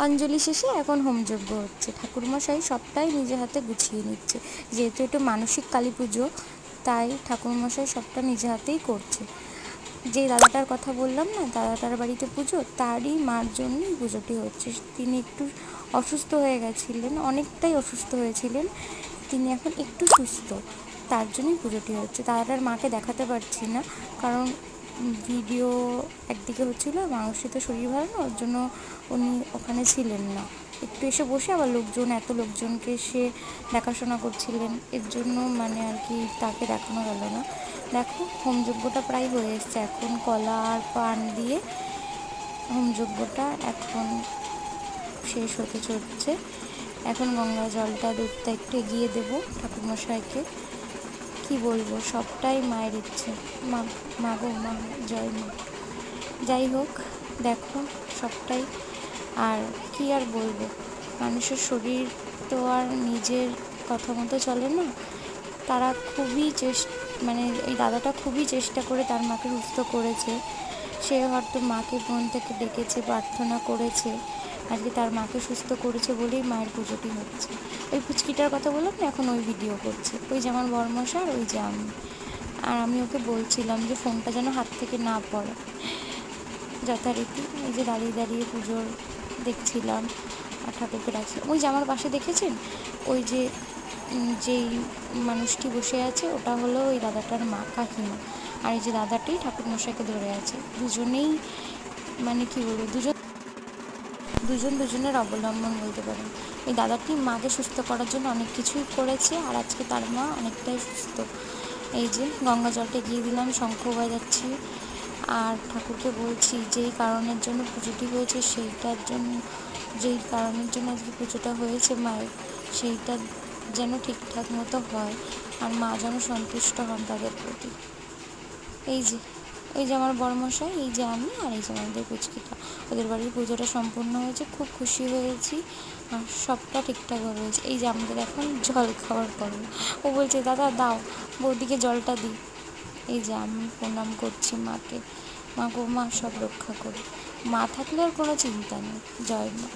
অঞ্জলি শেষে এখন হোমযজ্ঞ হচ্ছে। ঠাকুরমশাই সবটাই নিজে হাতে গুছিয়ে নিচ্ছে, যেহেতু এটা মানসিক কালী পুজো, তাই ঠাকুরমশাই সবটা নিজে হাতেই করছে। যে দাদাটার কথা বললাম না, দাদাটার বাড়িতে পুজো, তারই মার জন্যই পুজোটি হচ্ছে। তিনি একটু অসুস্থ হয়ে গেছিলেন, অনেকটাই অসুস্থ হয়েছিলেন, তিনি এখন একটু সুস্থ, তার জন্যই পুজোটি হচ্ছে। দাদাটার মাকে দেখাতে পারছি না, কারণ ভিডিও একদিকে হচ্ছিলো, মানুষের তো শরীর ভালো না, ওর জন্য উনি ওখানে ছিলেন না। একটু এসে বসে আবার এত লোকজনকে সে দেখাশোনা করছিলেন, এর জন্য মানে আর কি তাকে দেখানো গেল না। দেখো হোমযজ্ঞটা প্রায় হয়ে এসছে, এখন কলা আর পান দিয়ে হোমযজ্ঞটা এখন শেষ হতে চলছে। এখন গঙ্গা জলটা দুধটা একটু এগিয়ে দেবো ঠাকুরমশাইকে। কি বলবো, সবটাই মায়ের ইচ্ছে। মা গো মা, জয় মা। যাই হোক, দেখো সবটাই, আর কি আর বলবো, মানুষের শরীর তো আর নিজের কথা মতো চলে না। তারা খুবই মানে এই দাদাটা খুবই চেষ্টা করে তার মাকে সুস্থ করেছে। সে হয়তো মাকে মন থেকে ডেকেছে, প্রার্থনা করেছে, আজকে তার মাকে সুস্থ করেছে বলেই মায়ের পুজোটি হচ্ছে। ওই পুচকিটার কথা বললাম না, এখন ওই ভিডিও করছে, ওই যে আমার বর্মশা আর ওই যে আমি। আর আমি ওকে বলছিলাম যে ফোনটা যেন হাত থেকে না পড়ে। যথারীতি এই যে দাঁড়িয়ে দাঁড়িয়ে পুজোর দেখছিলাম আর ঠাকুরকে ডাকছিলাম। ওই যে আমার পাশে দেখেছেন, ওই যে যেই মানুষটি বসে আছে, ওটা হলো ওই দাদাটার মা, কাকিমা। আর এই যে দাদাটি ঠাকুরমশাইকে ধরে আছে। দুজনেই মানে কি বলবো, দুজনের অবলম্বন বলতে পারেন। এই দাদাটি মাকে সুস্থ করার জন্য অনেক কিছুই করেছে, আর আজকে তার মা অনেকটাই সুস্থ। এই যে গঙ্গা জলটা এগিয়ে দিলাম, শঙ্খ বাজাচ্ছি, আর ঠাকুরকে বলছি যেই কারণের জন্য পুজোটি হয়েছে, যেই কারণের জন্য আজকে পুজোটা হয়েছে মায়ের, সেইটা যেন ঠিকঠাক মতো হয়, আর মা যেন সন্তুষ্ট হন তাদের প্রতি। এই যে আমার বড়মশাই, এই যে আমি, আর এই যে আমাদের পুচকিটা, ওদের বাড়ির পুজোটা সম্পূর্ণ হয়েছে, খুব খুশি হয়েছি, আর সবটা ঠিকঠাকভাবে হয়েছে। এই যে আমাদের এখন জল খাওয়ার পর্ব, ও বলছে দাদা দাও, বৌদিকে জলটা দিই। এই যে আমি প্রণাম করছি মাকে। মা গো মা, সব রক্ষা করি, মা থাকলে আর কোনো চিন্তা নেই। জয় মা।